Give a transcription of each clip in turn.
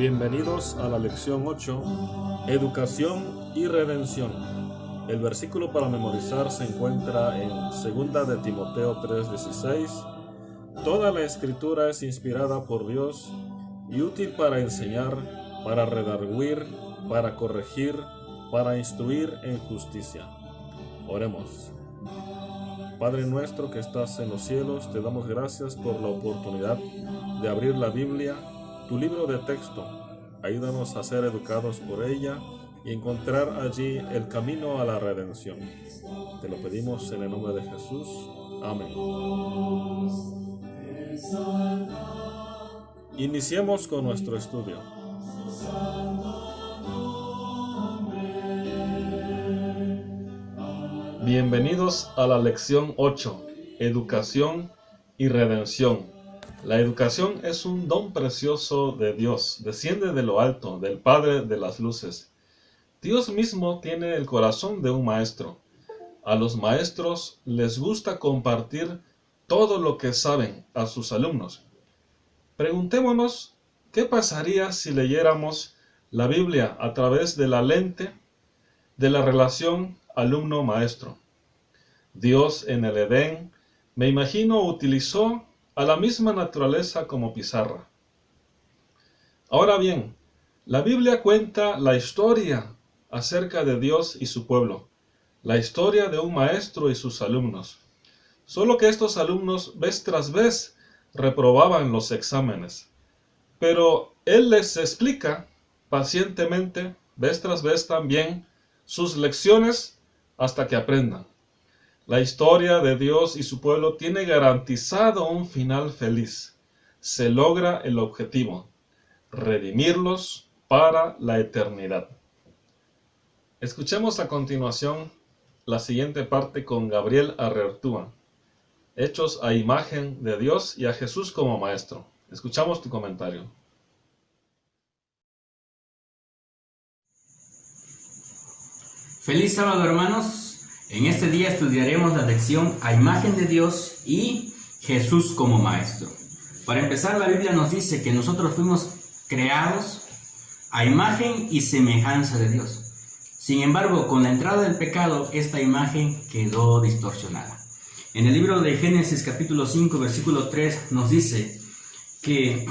Bienvenidos a la lección 8, Educación y Redención. El versículo para memorizar se encuentra en 2 de Timoteo 3:16. Toda la escritura es inspirada por Dios y útil para enseñar, para redarguir, para corregir, para instruir en justicia. Oremos. Padre nuestro que estás en los cielos, te damos gracias por la oportunidad de abrir la Biblia, tu libro de texto. Ayúdanos a ser educados por ella y encontrar allí el camino a la redención. Te lo pedimos en el nombre de Jesús. Amén. Iniciemos con nuestro estudio. Bienvenidos a la lección 8, Educación y Redención. La educación es un don precioso de Dios, desciende de lo alto, del Padre de las luces. Dios mismo tiene el corazón de un maestro. A los maestros les gusta compartir todo lo que saben a sus alumnos. Preguntémonos, ¿qué pasaría si leyéramos la Biblia a través de la lente de la relación alumno-maestro? Dios en el Edén, me imagino, utilizó a la misma naturaleza como pizarra. Ahora bien, la Biblia cuenta la historia acerca de Dios y su pueblo, la historia de un maestro y sus alumnos. Solo que estos alumnos vez tras vez reprobaban los exámenes, pero Él les explica pacientemente, vez tras vez también, sus lecciones hasta que aprendan. La historia de Dios y su pueblo tiene garantizado un final feliz. Se logra el objetivo, redimirlos para la eternidad. Escuchemos a continuación la siguiente parte con Gabriel Arreartúa. Hechos a imagen de Dios y a Jesús como maestro. Escuchamos tu comentario. Feliz sábado, hermanos. En este día estudiaremos la lección a imagen de Dios y Jesús como maestro. Para empezar, la Biblia nos dice que nosotros fuimos creados a imagen y semejanza de Dios. Sin embargo, con la entrada del pecado, esta imagen quedó distorsionada. En el libro de Génesis capítulo 5, versículo 3 nos dice que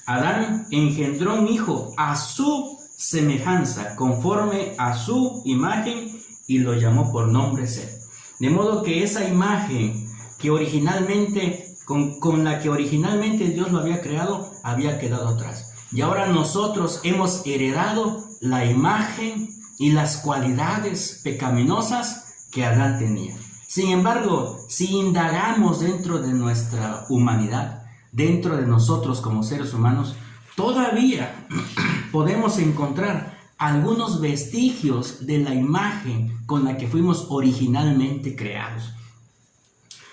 Adán engendró un hijo a su semejanza, conforme a su imagen, y lo llamó por nombre Set. De modo que esa imagen que originalmente, con la que originalmente Dios lo había creado, había quedado atrás. Y ahora nosotros hemos heredado la imagen y las cualidades pecaminosas que Adán tenía. Sin embargo, si indagamos dentro de nuestra humanidad, dentro de nosotros como seres humanos, todavía podemos encontrar algunos vestigios de la imagen con la que fuimos originalmente creados.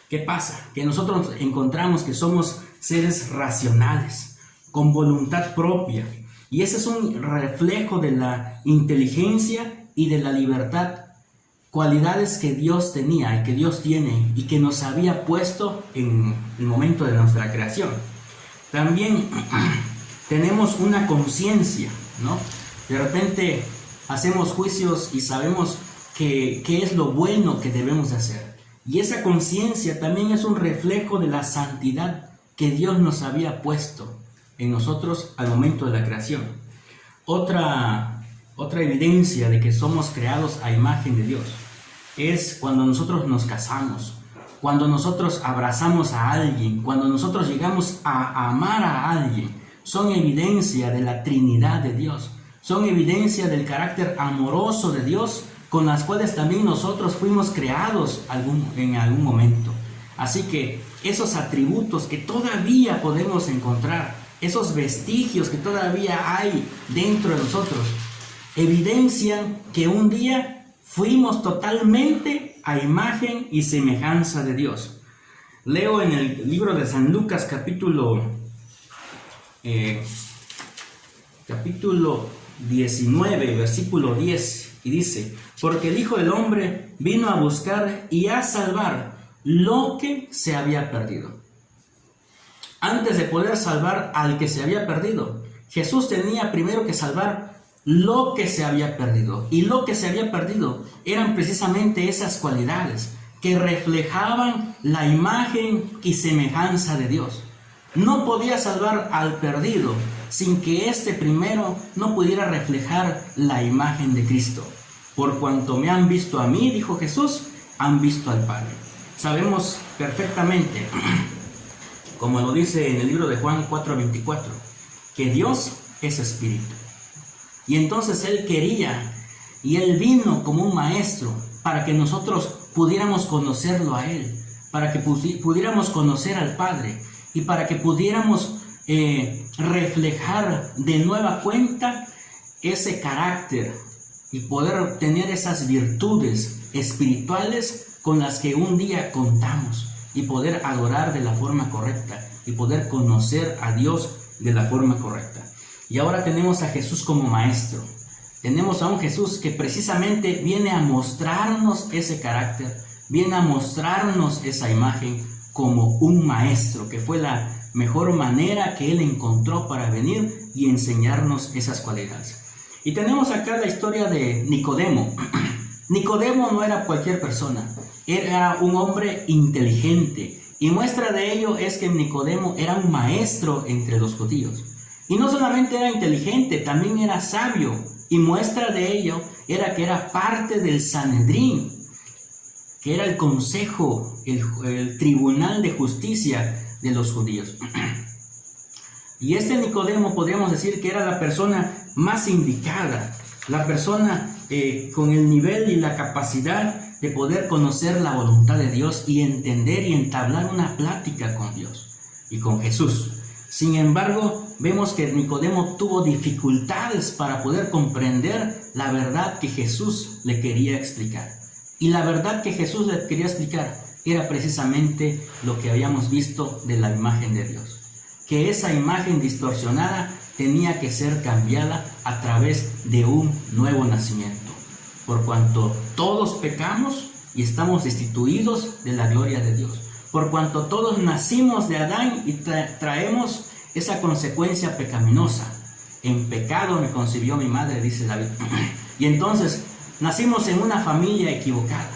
¿Qué pasa? Que nosotros encontramos que somos seres racionales, con voluntad propia, y ese es un reflejo de la inteligencia y de la libertad, cualidades que Dios tenía y que Dios tiene y que nos había puesto en el momento de nuestra creación. También tenemos una conciencia, ¿no? De repente hacemos juicios y sabemos qué es lo bueno que debemos de hacer. Y esa conciencia también es un reflejo de la santidad que Dios nos había puesto en nosotros al momento de la creación. Otra evidencia de que somos creados a imagen de Dios es cuando nosotros nos casamos, cuando nosotros abrazamos a alguien, cuando nosotros llegamos a amar a alguien. Son evidencia de la Trinidad de Dios. Son evidencia del carácter amoroso de Dios, con las cuales también nosotros fuimos creados en algún momento. Así que esos atributos que todavía podemos encontrar, esos vestigios que todavía hay dentro de nosotros, evidencian que un día fuimos totalmente a imagen y semejanza de Dios. Leo en el libro de San Lucas capítulo 19, versículo 10, y dice: porque el Hijo del Hombre vino a buscar y a salvar lo que se había perdido. Antes de poder salvar al que se había perdido, Jesús tenía primero que salvar lo que se había perdido. Y lo que se había perdido eran precisamente esas cualidades que reflejaban la imagen y semejanza de Dios. No podía salvar al perdido sin que éste primero no pudiera reflejar la imagen de Cristo. Por cuanto me han visto a mí, dijo Jesús, han visto al Padre. Sabemos perfectamente, como lo dice en el libro de Juan 4:24, que Dios es espíritu. Y entonces Él quería, y Él vino como un maestro para que nosotros pudiéramos conocerlo a Él, para que pudiéramos conocer al Padre y para que pudiéramos reflejar de nueva cuenta ese carácter y poder tener esas virtudes espirituales con las que un día contamos y poder adorar de la forma correcta y poder conocer a Dios de la forma correcta. Y ahora tenemos a Jesús como maestro. Tenemos a un Jesús que precisamente viene a mostrarnos ese carácter, viene a mostrarnos esa imagen como un maestro, que fue la mejor manera que Él encontró para venir y enseñarnos esas cualidades. Y tenemos acá la historia de Nicodemo. Nicodemo no era cualquier persona, era un hombre inteligente. Y muestra de ello es que Nicodemo era un maestro entre los judíos. Y no solamente era inteligente, también era sabio. Y muestra de ello era que era parte del Sanedrín, que era el consejo, el tribunal de justicia de los judíos. Y este Nicodemo podríamos decir que era la persona más indicada, la persona con el nivel y la capacidad de poder conocer la voluntad de Dios y entender y entablar una plática con Dios y con Jesús. Sin embargo, vemos que Nicodemo tuvo dificultades para poder comprender la verdad que Jesús le quería explicar. Y la verdad que Jesús le quería explicar era precisamente lo que habíamos visto de la imagen de Dios. Que esa imagen distorsionada tenía que ser cambiada a través de un nuevo nacimiento. Por cuanto todos pecamos y estamos destituidos de la gloria de Dios. Por cuanto todos nacimos de Adán y traemos esa consecuencia pecaminosa. En pecado me concibió mi madre, dice David. Y entonces nacimos en una familia equivocada.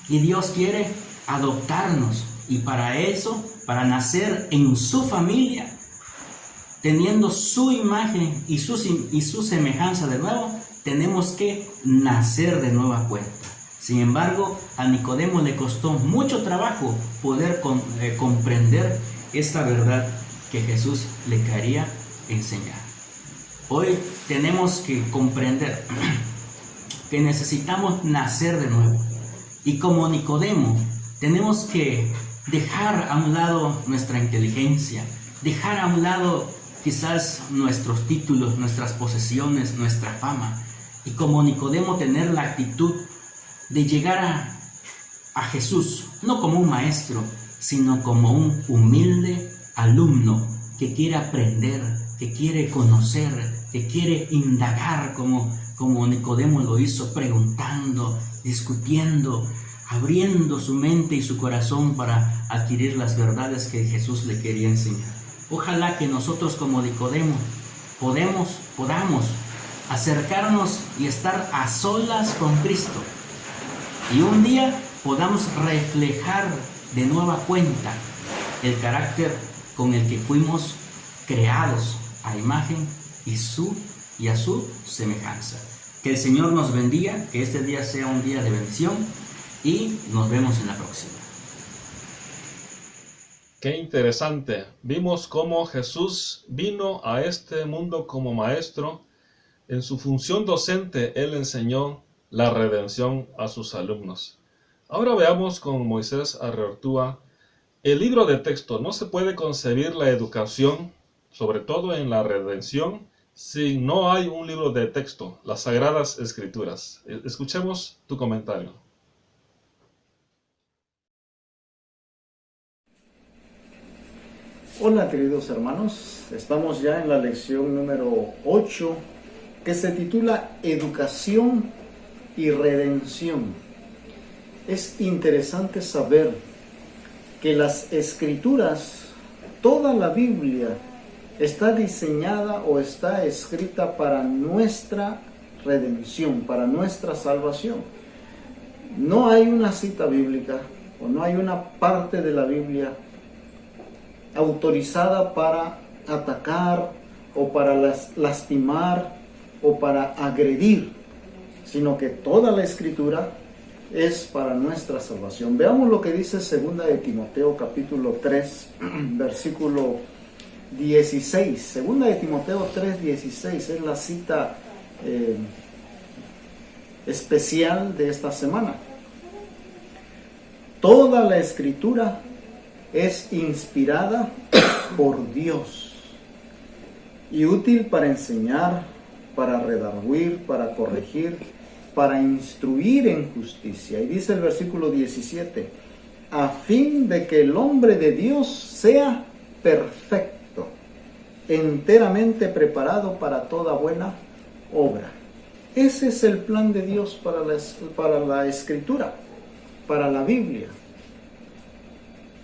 Y Dios quiere adoptarnos. Y para eso, para nacer en su familia, teniendo su imagen y su semejanza de nuevo, tenemos que nacer de nueva cuenta. Sin embargo, a Nicodemo le costó mucho trabajo poder comprender esta verdad que Jesús le quería enseñar. Hoy tenemos que comprender que necesitamos nacer de nuevo. Y como Nicodemo, tenemos que dejar a un lado nuestra inteligencia, dejar a un lado quizás nuestros títulos, nuestras posesiones, nuestra fama. Y como Nicodemo tener la actitud de llegar a Jesús, no como un maestro, sino como un humilde alumno que quiere aprender, que quiere conocer, que quiere indagar como Nicodemo lo hizo, preguntando, discutiendo, abriendo su mente y su corazón para adquirir las verdades que Jesús le quería enseñar. Ojalá que nosotros como Nicodemo podamos acercarnos y estar a solas con Cristo. Y un día podamos reflejar de nueva cuenta el carácter con el que fuimos creados a imagen y a su semejanza. Que el Señor nos bendiga, que este día sea un día de bendición y nos vemos en la próxima. Qué interesante. Vimos cómo Jesús vino a este mundo como maestro. En su función docente, Él enseñó la redención a sus alumnos. Ahora veamos con Moisés Arreortúa el libro de texto. No se puede concebir la educación, sobre todo en la redención, si no hay un libro de texto, las Sagradas Escrituras. Escuchemos tu comentario. Hola queridos hermanos, estamos ya en la lección número 8 que se titula Educación y Redención. Es interesante saber que las Escrituras, toda la Biblia, está diseñada o está escrita para nuestra redención, para nuestra salvación. No hay una cita bíblica o no hay una parte de la Biblia autorizada para atacar o para lastimar o para agredir, sino que toda la Escritura es para nuestra salvación. Veamos lo que dice 2 de Timoteo capítulo 3, versículo 16. 2 de Timoteo 3, 16 es la cita especial de esta semana. Toda la Escritura es inspirada por Dios y útil para enseñar, para redarguir, para corregir, para instruir en justicia. Y dice el versículo 17, a fin de que el hombre de Dios sea perfecto, enteramente preparado para toda buena obra. Ese es el plan de Dios para la Escritura, para la Biblia.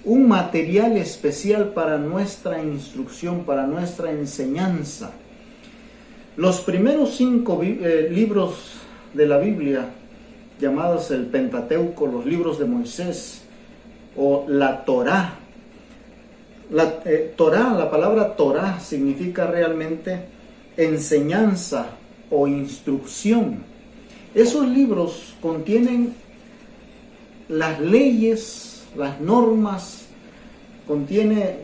Un material especial para nuestra instrucción, para nuestra enseñanza. Los primeros 5 libros de la Biblia, llamados el Pentateuco, los libros de Moisés, o la Torá. La palabra Torá significa realmente enseñanza o instrucción. Esos libros contienen las leyes, las normas, contiene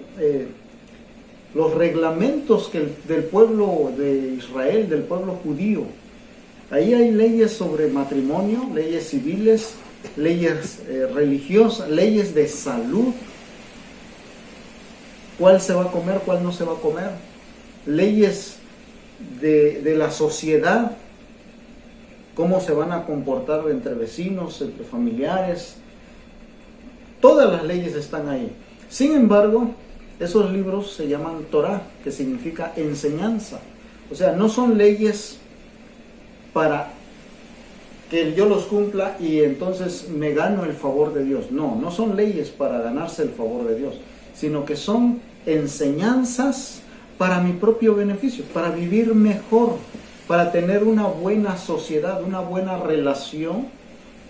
los reglamentos del pueblo de Israel, del pueblo judío. Ahí hay leyes sobre matrimonio, leyes civiles, leyes religiosas, leyes de salud, cuál se va a comer, cuál no se va a comer, leyes de la sociedad, cómo se van a comportar entre vecinos, entre familiares. Todas las leyes están ahí. Sin embargo, esos libros se llaman Torá, que significa enseñanza. O sea, no son leyes para que yo los cumpla y entonces me gano el favor de Dios. No, no son leyes para ganarse el favor de Dios, sino que son enseñanzas para mi propio beneficio, para vivir mejor, para tener una buena sociedad, una buena relación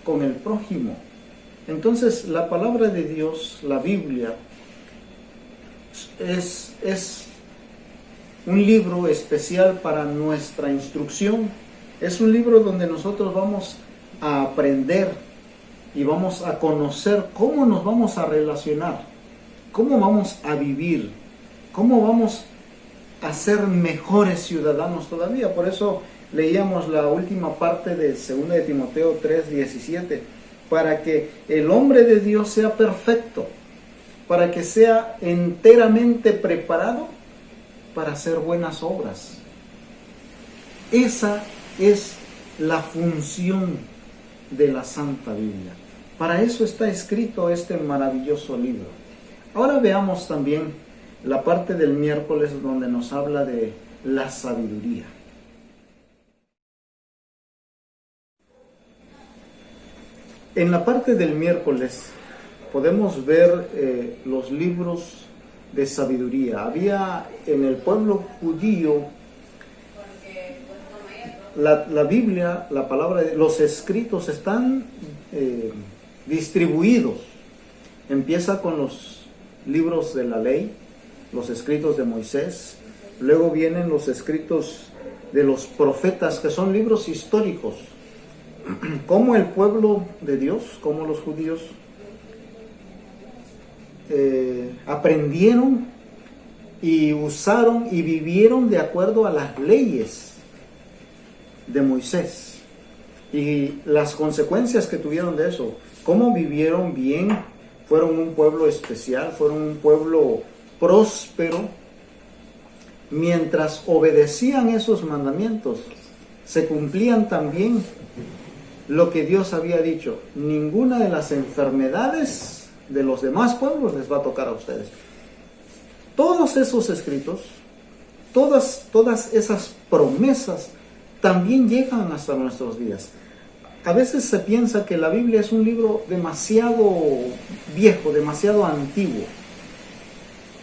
con el prójimo. Entonces, la palabra de Dios, la Biblia, es un libro especial para nuestra instrucción. Es un libro donde nosotros vamos a aprender y vamos a conocer cómo nos vamos a relacionar, cómo vamos a vivir, cómo vamos a ser mejores ciudadanos todavía. Por eso leíamos la última parte de 2 de Timoteo 3, 17, para que el hombre de Dios sea perfecto, para que sea enteramente preparado para hacer buenas obras. Esa es la función de la Santa Biblia. Para eso está escrito este maravilloso libro. Ahora veamos también la parte del miércoles donde nos habla de la sabiduría. En la parte del miércoles podemos ver los libros de sabiduría. Había en el pueblo judío la Biblia, la palabra, los escritos están distribuidos. Empieza con los libros de la ley, los escritos de Moisés, luego vienen los escritos de los profetas, que son libros históricos, cómo el pueblo de Dios, cómo los judíos aprendieron y usaron y vivieron de acuerdo a las leyes de Moisés y las consecuencias que tuvieron de eso, cómo vivieron bien, fueron un pueblo especial, fueron un pueblo próspero. Mientras obedecían esos mandamientos, se cumplían también lo que Dios había dicho: ninguna de las enfermedades de los demás pueblos les va a tocar a ustedes. Todos esos escritos, todas esas promesas también llegan hasta nuestros días. A veces se piensa que la Biblia es un libro demasiado viejo, demasiado antiguo.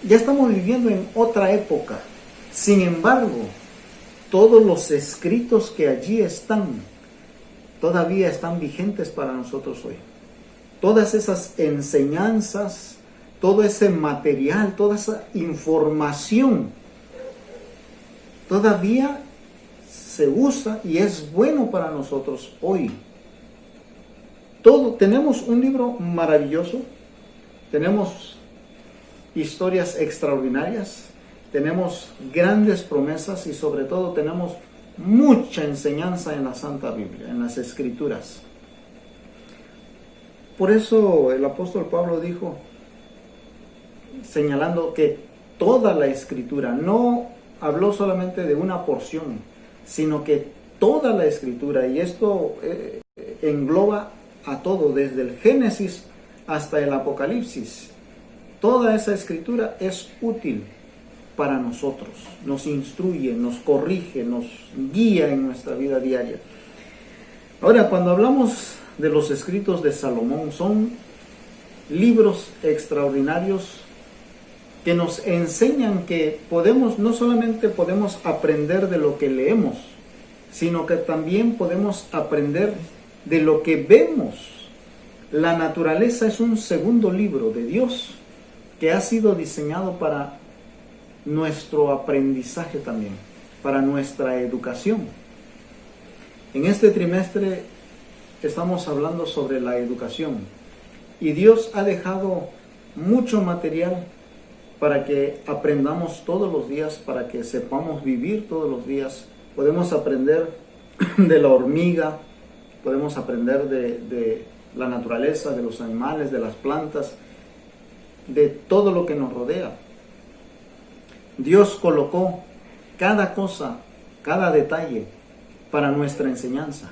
Ya estamos viviendo en otra época. Sin embargo, todos los escritos que allí están, todavía están vigentes para nosotros hoy. Todas esas enseñanzas, todo ese material, toda esa información, todavía se usa y es bueno para nosotros hoy. Tenemos un libro maravilloso, tenemos historias extraordinarias, tenemos grandes promesas y sobre todo tenemos mucha enseñanza en la Santa Biblia, en las Escrituras. Por eso el apóstol Pablo dijo, señalando que toda la Escritura, no habló solamente de una porción, sino que toda la Escritura, y esto engloba a todo, desde el Génesis hasta el Apocalipsis. Toda esa Escritura es útil para nosotros, nos instruye, nos corrige, nos guía en nuestra vida diaria. Ahora, cuando hablamos de los escritos de Salomón, son libros extraordinarios que nos enseñan que no solamente podemos aprender de lo que leemos, sino que también podemos aprender de lo que vemos. La naturaleza es un segundo libro de Dios que ha sido diseñado para nuestro aprendizaje también, para nuestra educación. En este trimestre estamos hablando sobre la educación y Dios ha dejado mucho material para que aprendamos todos los días, para que sepamos vivir todos los días. Podemos aprender de la hormiga, podemos aprender de la naturaleza, de los animales, de las plantas, de todo lo que nos rodea. Dios colocó cada cosa, cada detalle para nuestra enseñanza.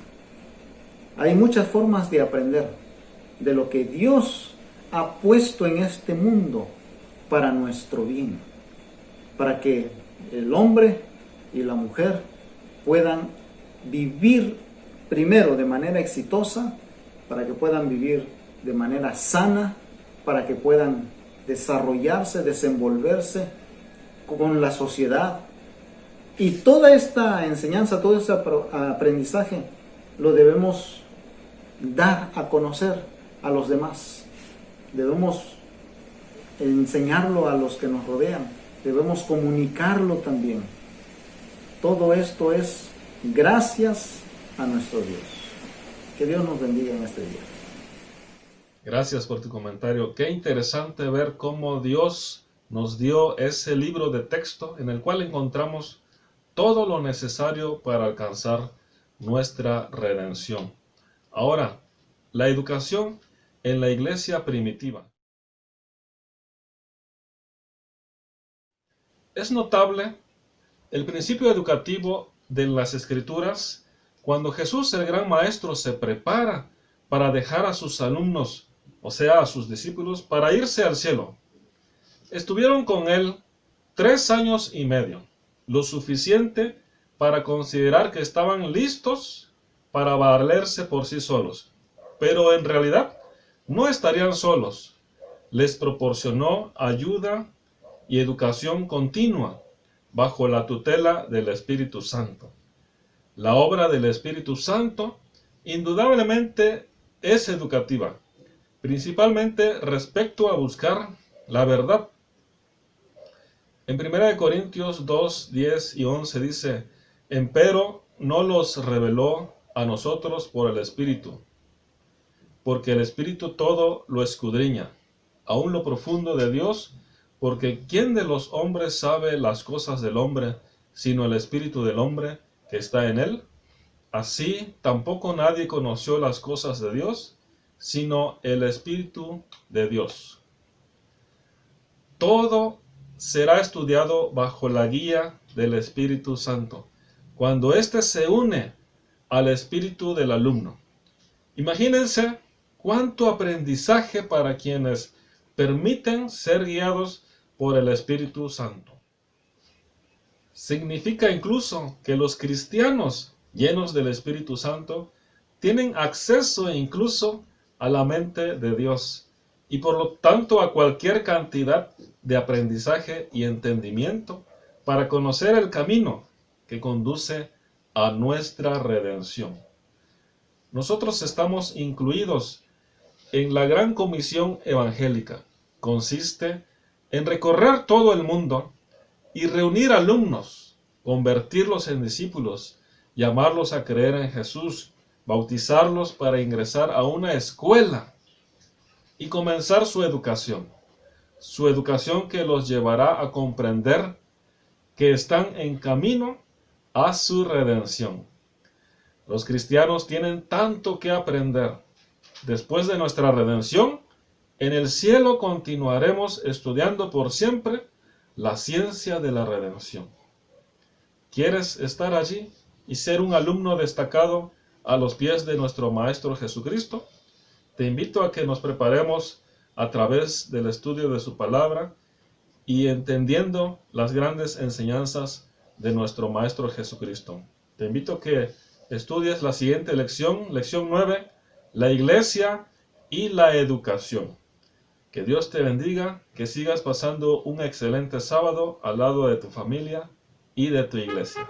Hay muchas formas de aprender de lo que Dios ha puesto en este mundo para nuestro bien, para que el hombre y la mujer puedan vivir primero de manera exitosa, para que puedan vivir de manera sana, para que puedan desarrollarse, desenvolverse con la sociedad. Y toda esta enseñanza, todo este aprendizaje lo debemos dar a conocer a los demás. Debemos enseñarlo a los que nos rodean. Debemos comunicarlo también. Todo esto es gracias a nuestro Dios. Que Dios nos bendiga en este día. Gracias por tu comentario. Qué interesante ver cómo Dios nos dio ese libro de texto en el cual encontramos todo lo necesario para alcanzar nuestra redención. Ahora, la educación en la iglesia primitiva. Es notable el principio educativo de las Escrituras cuando Jesús, el gran maestro, se prepara para dejar a sus alumnos, o sea, a sus discípulos, para irse al cielo. Estuvieron con él 3 años y medio, lo suficiente para considerar que estaban listos para valerse por sí solos. Pero en realidad no estarían solos. Les proporcionó ayuda y educación continua bajo la tutela del Espíritu Santo. La obra del Espíritu Santo indudablemente es educativa, principalmente respecto a buscar la verdad. En 1 Corintios 2, 10 y 11 dice: empero no los reveló a nosotros por el Espíritu, porque el Espíritu todo lo escudriña, aun lo profundo de Dios, porque ¿quién de los hombres sabe las cosas del hombre, sino el Espíritu del hombre que está en él? Así tampoco nadie conoció las cosas de Dios, sino el Espíritu de Dios. Todo será estudiado bajo la guía del Espíritu Santo, cuando éste se une al espíritu del alumno. Imagínense cuánto aprendizaje para quienes permiten ser guiados por el Espíritu Santo. Significa incluso que los cristianos llenos del Espíritu Santo tienen acceso incluso a la mente de Dios y por lo tanto a cualquier cantidad de aprendizaje y entendimiento para conocer el camino que conduce a nuestra redención. Nosotros estamos incluidos en la gran comisión evangélica. Consiste en recorrer todo el mundo y reunir alumnos, convertirlos en discípulos, llamarlos a creer en Jesús, bautizarlos para ingresar a una escuela y comenzar su educación que los llevará a comprender que están en camino a su redención. Los cristianos tienen tanto que aprender. Después de nuestra redención, en el cielo continuaremos estudiando por siempre la ciencia de la redención. ¿Quieres estar allí y ser un alumno destacado a los pies de nuestro Maestro Jesucristo? Te invito a que nos preparemos a través del estudio de su palabra y entendiendo las grandes enseñanzas de nuestro Maestro Jesucristo. Te invito a que estudies la siguiente lección 9, la iglesia y la educación. Que Dios te bendiga, que sigas pasando un excelente sábado al lado de tu familia y de tu iglesia.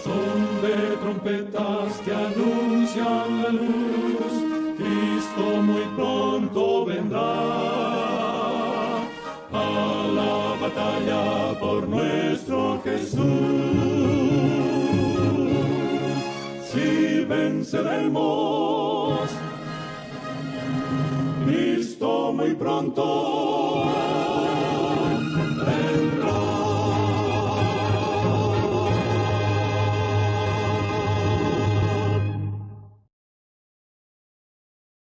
Son de trompetas que anuncian la luz, Cristo muy pronto vendrá a la batalla por nuestro Jesús. Si venceremos, Cristo muy pronto